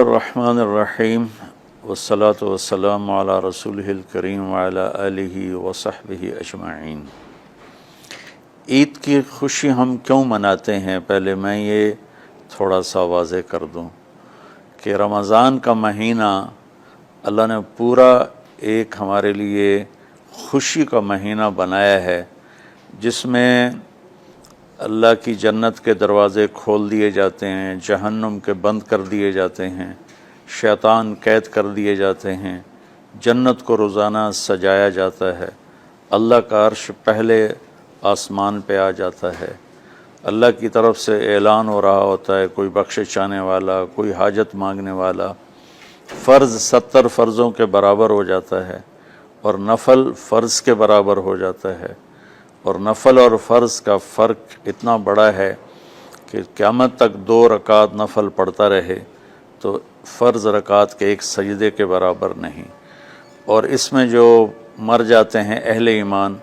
الرحمن الرحیم والصلاة والسلام علی رسولہ الکریم وعلی آلہ وصحبہ اجمعین۔ عید کی خوشی ہم کیوں مناتے ہیں؟ پہلے میں یہ تھوڑا سا واضح کر دوں کہ رمضان کا مہینہ اللہ نے پورا ایک ہمارے لیے خوشی کا مہینہ بنایا ہے، جس میں اللہ کی جنت کے دروازے کھول دیے جاتے ہیں، جہنم کے بند کر دیے جاتے ہیں، شیطان قید کر دیے جاتے ہیں، جنت کو روزانہ سجایا جاتا ہے، اللہ کا عرش پہلے آسمان پہ آ جاتا ہے، اللہ کی طرف سے اعلان ہو رہا ہوتا ہے، کوئی بخشے چاہنے والا، کوئی حاجت مانگنے والا، فرض 70 فرضوں کے برابر ہو جاتا ہے اور نفل فرض کے برابر ہو جاتا ہے، اور نفل اور فرض کا فرق اتنا بڑا ہے کہ قیامت تک 2 رکعت نفل پڑھتا رہے تو فرض رکعت کے ایک سجدے کے برابر نہیں، اور اس میں جو مر جاتے ہیں اہل ایمان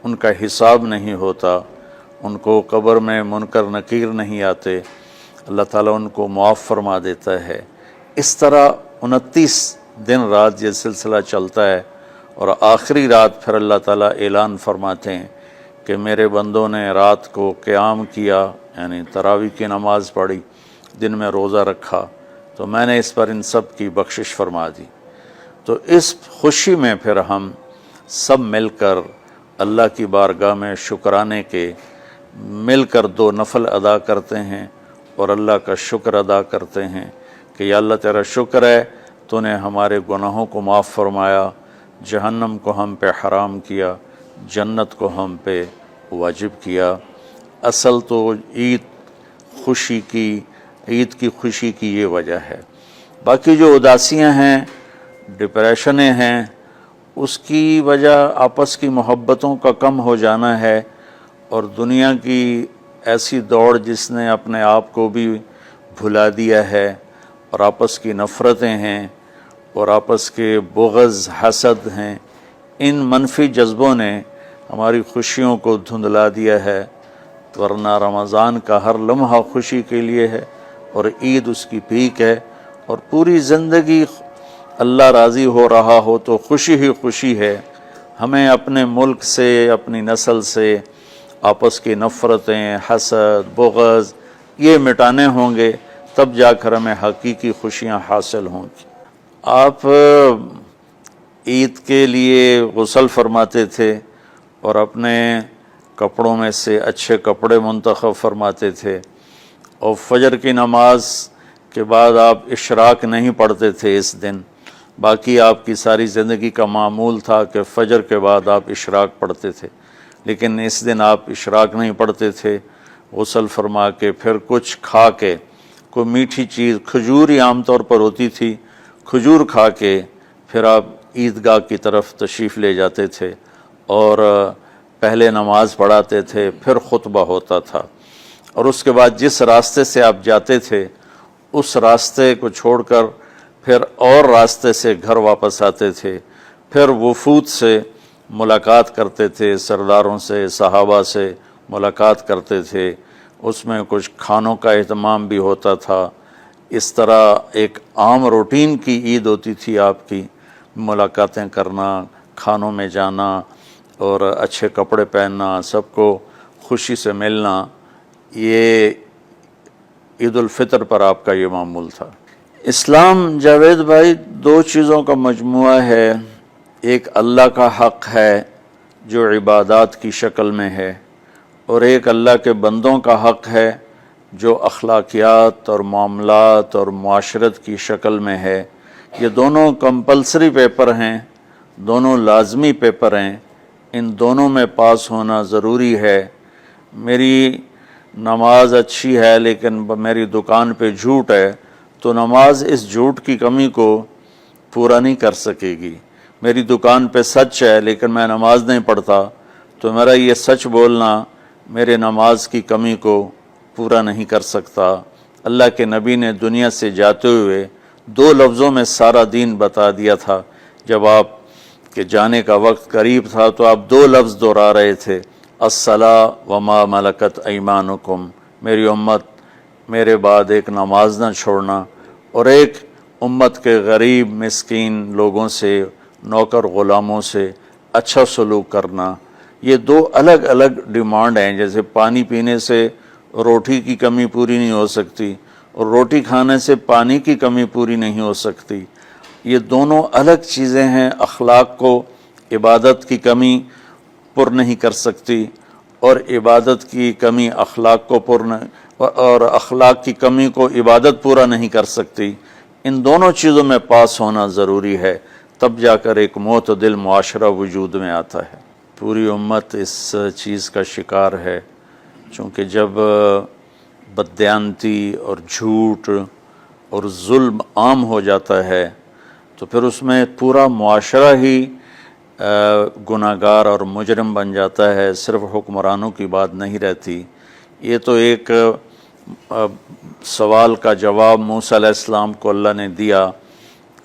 ان کا حساب نہیں ہوتا، ان کو قبر میں منکر نکیر نہیں آتے، اللہ تعالیٰ ان کو معاف فرما دیتا ہے۔ اس طرح 29 دن رات یہ سلسلہ چلتا ہے، اور آخری رات پھر اللہ تعالیٰ اعلان فرماتے ہیں کہ میرے بندوں نے رات کو قیام کیا، یعنی تراویح کی نماز پڑھی، دن میں روزہ رکھا، تو میں نے اس پر ان سب کی بخشش فرما دی۔ تو اس خوشی میں پھر ہم سب مل کر اللہ کی بارگاہ میں شکرانے کے مل کر 2 نفل ادا کرتے ہیں اور اللہ کا شکر ادا کرتے ہیں کہ یا اللہ تیرا شکر ہے، تو نے ہمارے گناہوں کو معاف فرمایا، جہنم کو ہم پہ حرام کیا، جنت کو ہم پہ واجب کیا۔ اصل تو عید کی خوشی کی یہ وجہ ہے۔ باقی جو اداسیاں ہیں، ڈپریشنیں ہیں، اس کی وجہ آپس کی محبتوں کا کم ہو جانا ہے، اور دنیا کی ایسی دوڑ جس نے اپنے آپ کو بھی بھلا دیا ہے، اور آپس کی نفرتیں ہیں، اور آپس کے بغض حسد ہیں، ان منفی جذبوں نے ہماری خوشیوں کو دھندلا دیا ہے، ورنہ رمضان کا ہر لمحہ خوشی کے لیے ہے، اور عید اس کی پیک ہے، اور پوری زندگی اللہ راضی ہو رہا ہو تو خوشی ہی خوشی ہے۔ ہمیں اپنے ملک سے، اپنی نسل سے آپس کی نفرتیں، حسد، بغض یہ مٹانے ہوں گے، تب جا کر ہمیں حقیقی خوشیاں حاصل ہوں گی۔ آپ عید کے لیے غسل فرماتے تھے اور اپنے کپڑوں میں سے اچھے کپڑے منتخب فرماتے تھے، اور فجر کی نماز کے بعد آپ اشراق نہیں پڑھتے تھے اس دن، باقی آپ کی ساری زندگی کا معمول تھا کہ فجر کے بعد آپ اشراق پڑھتے تھے، لیکن اس دن آپ اشراق نہیں پڑھتے تھے، غسل فرما کے پھر کچھ کھا کے، کوئی میٹھی چیز، کھجور ہی عام طور پر ہوتی تھی، کھجور کھا کے پھر آپ عیدگاہ کی طرف تشریف لے جاتے تھے، اور پہلے نماز پڑھاتے تھے، پھر خطبہ ہوتا تھا، اور اس کے بعد جس راستے سے آپ جاتے تھے اس راستے کو چھوڑ کر پھر اور راستے سے گھر واپس آتے تھے، پھر وفود سے ملاقات کرتے تھے، سرداروں سے، صحابہ سے ملاقات کرتے تھے، اس میں کچھ کھانوں کا اہتمام بھی ہوتا تھا۔ اس طرح ایک عام روٹین کی عید ہوتی تھی آپ کی، ملاقاتیں کرنا، کھانوں میں جانا، اور اچھے کپڑے پہننا، سب کو خوشی سے ملنا، یہ عید الفطر پر آپ کا یہ معمول تھا۔ اسلام جاوید بھائی 2 چیزوں کا مجموعہ ہے، ایک اللہ کا حق ہے جو عبادات کی شکل میں ہے، اور ایک اللہ کے بندوں کا حق ہے جو اخلاقیات اور معاملات اور معاشرت کی شکل میں ہے۔ یہ دونوں کمپلسری پیپر ہیں، دونوں لازمی پیپر ہیں، ان دونوں میں پاس ہونا ضروری ہے۔ میری نماز اچھی ہے لیکن میری دکان پہ جھوٹ ہے، تو نماز اس جھوٹ کی کمی کو پورا نہیں کر سکے گی۔ میری دکان پہ سچ ہے لیکن میں نماز نہیں پڑھتا، تو میرا یہ سچ بولنا میرے نماز کی کمی کو پورا نہیں کر سکتا۔ اللہ کے نبی نے دنیا سے جاتے ہوئے 2 لفظوں میں سارا دین بتا دیا تھا۔ جب آپ کے جانے کا وقت قریب تھا تو آپ 2 لفظ دہرا رہے تھے، الصلاۃ وما ملکت ایمانکم، میری امت میرے بعد ایک نماز نہ چھوڑنا، اور ایک امت کے غریب مسکین لوگوں سے، نوکر غلاموں سے اچھا سلوک کرنا، یہ دو الگ الگ ڈیمانڈ ہیں۔ جیسے پانی پینے سے روٹی کی کمی پوری نہیں ہو سکتی اور روٹی کھانے سے پانی کی کمی پوری نہیں ہو سکتی، یہ دونوں الگ چیزیں ہیں۔ اخلاق کو عبادت کی کمی پر نہیں کر سکتی، اور عبادت کی کمی اخلاق کو اور اخلاق کی کمی کو عبادت پورا نہیں کر سکتی۔ ان دونوں چیزوں میں پاس ہونا ضروری ہے، تب جا کر ایک معتدل معاشرہ وجود میں آتا ہے۔ پوری امت اس چیز کا شکار ہے، چونکہ جب بددیانتی اور جھوٹ اور ظلم عام ہو جاتا ہے تو پھر اس میں پورا معاشرہ ہی گناہگار اور مجرم بن جاتا ہے، صرف حکمرانوں کی بات نہیں رہتی۔ یہ تو ایک سوال کا جواب موسیٰ علیہ السلام کو اللہ نے دیا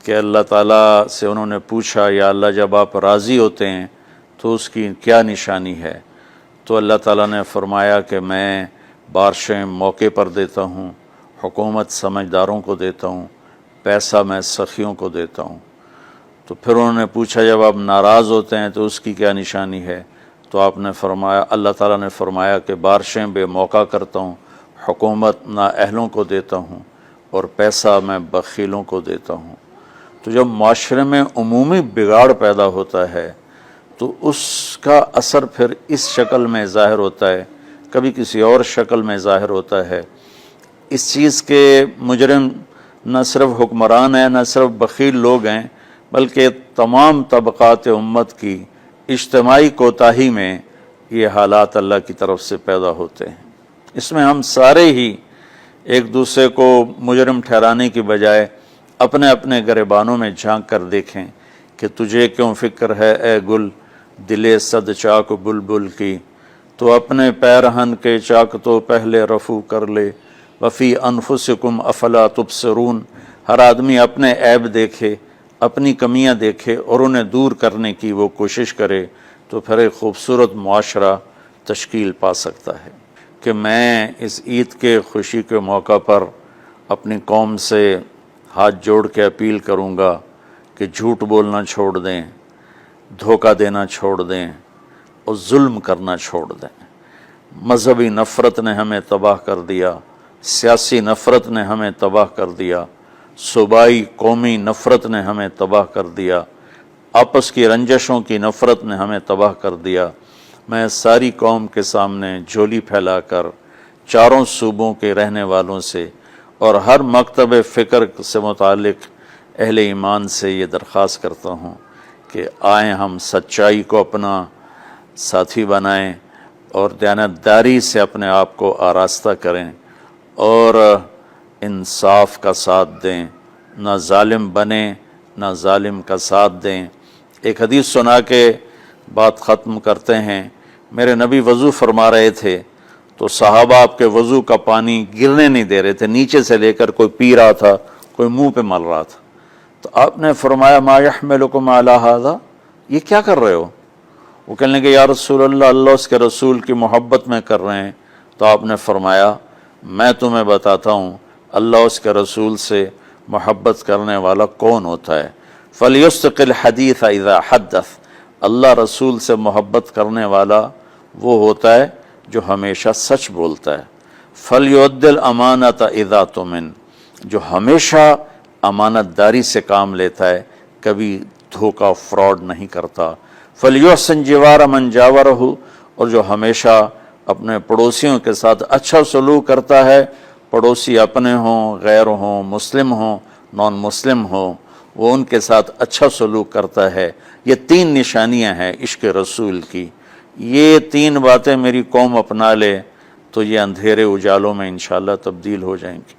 کہ اللہ تعالیٰ سے انہوں نے پوچھا، یا اللہ جب آپ راضی ہوتے ہیں تو اس کی کیا نشانی ہے؟ تو اللہ تعالیٰ نے فرمایا کہ میں بارشیں موقع پر دیتا ہوں، حکومت سمجھداروں کو دیتا ہوں، پیسہ میں سخیوں کو دیتا ہوں۔ تو پھر انہوں نے پوچھا جب آپ ناراض ہوتے ہیں تو اس کی کیا نشانی ہے؟ تو آپ نے فرمایا، اللہ تعالیٰ نے فرمایا کہ بارشیں بے موقع کرتا ہوں، حکومت نااہلوں کو دیتا ہوں، اور پیسہ میں بخیلوں کو دیتا ہوں۔ تو جب معاشرے میں عمومی بگاڑ پیدا ہوتا ہے تو اس کا اثر پھر اس شکل میں ظاہر ہوتا ہے، کبھی کسی اور شکل میں ظاہر ہوتا ہے۔ اس چیز کے مجرم نہ صرف حکمران ہیں، نہ صرف بخیل لوگ ہیں، بلکہ تمام طبقات امت کی اجتماعی کوتاہی میں یہ حالات اللہ کی طرف سے پیدا ہوتے ہیں۔ اس میں ہم سارے ہی ایک دوسرے کو مجرم ٹھہرانے کی بجائے اپنے اپنے گریبانوں میں جھانک کر دیکھیں کہ تجھے کیوں فکر ہے اے گل دلے صد چاک بلبل کی، تو اپنے پیرہن کے چاک تو پہلے رفو کر لے، وفی انفسکم افلا تبصرون۔ ہر آدمی اپنے عیب دیکھے، اپنی کمیاں دیکھے اور انہیں دور کرنے کی وہ کوشش کرے، تو پھر ایک خوبصورت معاشرہ تشکیل پا سکتا ہے۔ کہ میں اس عید کے خوشی کے موقع پر اپنی قوم سے ہاتھ جوڑ کے اپیل کروں گا کہ جھوٹ بولنا چھوڑ دیں، دھوکہ دینا چھوڑ دیں اور ظلم کرنا چھوڑ دیں۔ مذہبی نفرت نے ہمیں تباہ کر دیا، سیاسی نفرت نے ہمیں تباہ کر دیا، صوبائی قومی نفرت نے ہمیں تباہ کر دیا، آپس کی رنجشوں کی نفرت نے ہمیں تباہ کر دیا۔ میں ساری قوم کے سامنے جھولی پھیلا کر چاروں صوبوں کے رہنے والوں سے اور ہر مکتب فکر سے متعلق اہل ایمان سے یہ درخواست کرتا ہوں کہ آئیں ہم سچائی کو اپنا ساتھی بنائیں اور دیانتداری سے اپنے آپ کو آراستہ کریں اور انصاف کا ساتھ دیں، نہ ظالم بنیں نہ ظالم کا ساتھ دیں۔ ایک حدیث سنا کے بات ختم کرتے ہیں۔ میرے نبی وضو فرما رہے تھے تو صحابہ آپ کے وضو کا پانی گرنے نہیں دے رہے تھے، نیچے سے لے کر کوئی پی رہا تھا، کوئی منہ پہ مل رہا تھا۔ تو آپ نے فرمایا ما یحملکم علی ھذا، یہ کیا کر رہے ہو؟ وہ کہنے لگے یا رسول اللہ، اللہ اس کے رسول کی محبت میں کر رہے ہیں۔ تو آپ نے فرمایا میں تمہیں بتاتا ہوں اللہ اس کے رسول سے محبت کرنے والا کون ہوتا ہے۔ فَلْيُصْدِقِ الْحَدِيثَ إِذَا حَدَّثَ، اللہ رسول سے محبت کرنے والا وہ ہوتا ہے جو ہمیشہ سچ بولتا ہے۔ فَلْيُؤَدِّ الْأَمَانَةَ إِذَا تُؤْمِنَ، جو ہمیشہ امانت داری سے کام لیتا ہے، کبھی دھوکہ فراڈ نہیں کرتا۔ فَلْيُحْسِنْ جِوَارَ مَنْ جَاوَرَهُ، اور جو ہمیشہ اپنے پڑوسیوں کے ساتھ اچھا سلوک کرتا ہے، پڑوسی اپنے ہوں، غیر ہوں، مسلم ہوں، نان مسلم ہوں، وہ ان کے ساتھ اچھا سلوک کرتا ہے۔ یہ تین نشانیاں ہیں عشق رسول کی۔ یہ تین باتیں میری قوم اپنا لے تو یہ اندھیرے اجالوں میں انشاءاللہ تبدیل ہو جائیں گی۔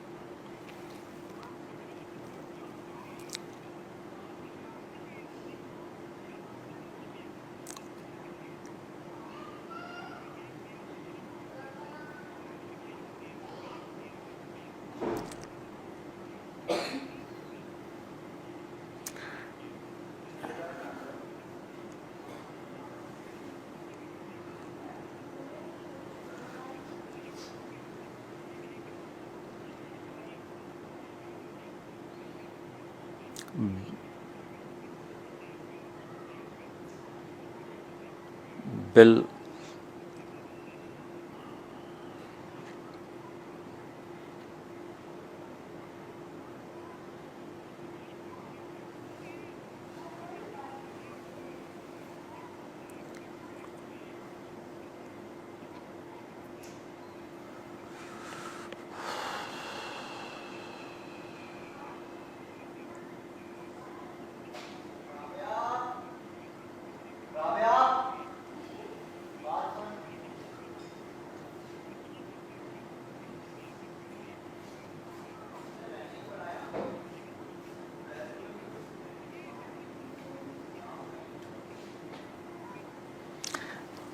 بل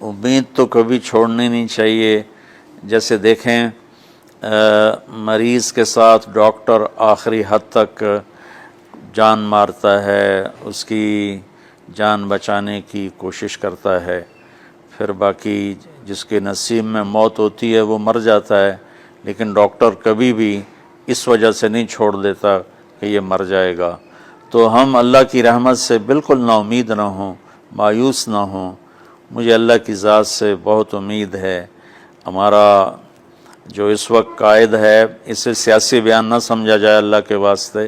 امید تو کبھی چھوڑنی نہیں چاہیے. جیسے دیکھیں مریض کے ساتھ ڈاکٹر آخری حد تک جان مارتا ہے، اس کی جان بچانے کی کوشش کرتا ہے، پھر باقی جس کے نصیب میں موت ہوتی ہے وہ مر جاتا ہے، لیکن ڈاکٹر کبھی بھی اس وجہ سے نہیں چھوڑ دیتا کہ یہ مر جائے گا. تو ہم اللہ کی رحمت سے بالکل نا امید نہ ہوں، مایوس نہ ہوں. مجھے اللہ کی ذات سے بہت امید ہے. ہمارا جو اس وقت قائد ہے اسے سیاسی بیان نہ سمجھا جائے اللہ کے واسطے.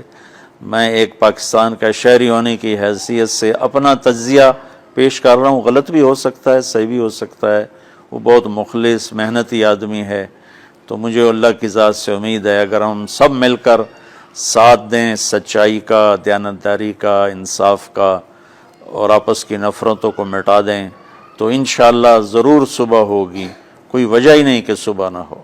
میں ایک پاکستان کا شہری ہونے کی حیثیت سے اپنا تجزیہ پیش کر رہا ہوں. غلط بھی ہو سکتا ہے، صحیح بھی ہو سکتا ہے. وہ بہت مخلص محنتی آدمی ہے. تو مجھے اللہ کی ذات سے امید ہے اگر ہم سب مل کر ساتھ دیں سچائی کا، دیانتداری کا، انصاف کا، اور آپس کی نفرتوں کو مٹا دیں تو انشاءاللہ ضرور صبح ہوگی. کوئی وجہ ہی نہیں کہ صبح نہ ہو.